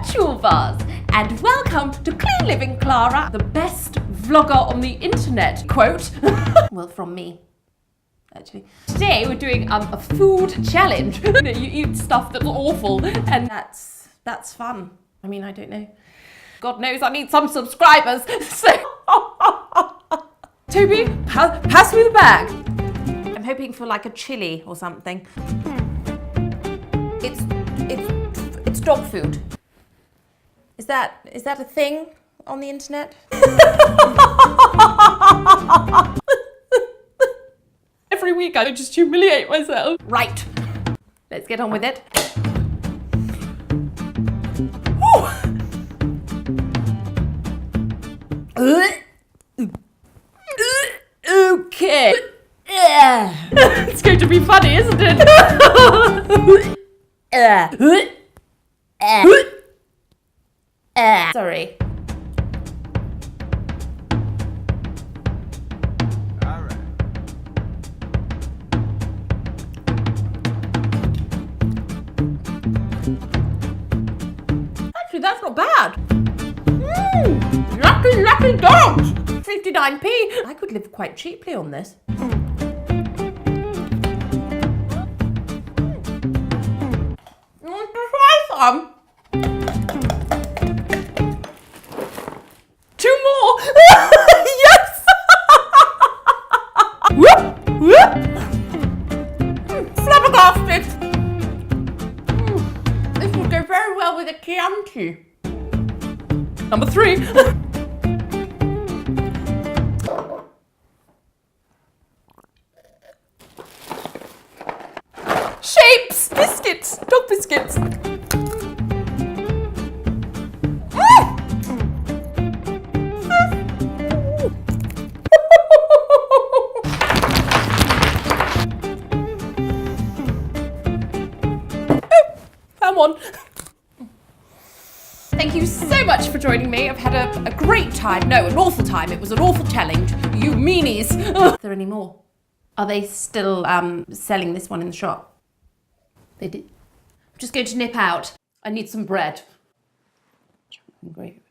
virtual vase, and welcome to Clean Living Clara, the best vlogger on the internet. Quote. Well, from me, actually. Today we're doing a food challenge. You eat stuff that's awful, and that's fun. I mean, I don't know. God knows I need some subscribers, so... Toby, pass me the bag. I'm hoping for like a chili or something. It's dog food. Is that a thing on the internet? Every week I just humiliate myself. Right, let's get on with it. Okay. It's going to be funny, isn't it? Sorry. All right. Actually, that's not bad. Lucky dogs! 59p. I could live quite cheaply on this. You want to try some? Two more! Yes! Whoop! Whoop! Flabbergasted! This would go very well with a Chianti. Number 3. Shapes! Biscuits! Dog biscuits! Found one. Thank you so much for joining me. I've had a great time. No, an awful time. It was an awful challenge. You meanies. Are there any more? Are they still selling this one in the shop? They did. I'm just going to nip out. I need some bread. Chocolate and gravy.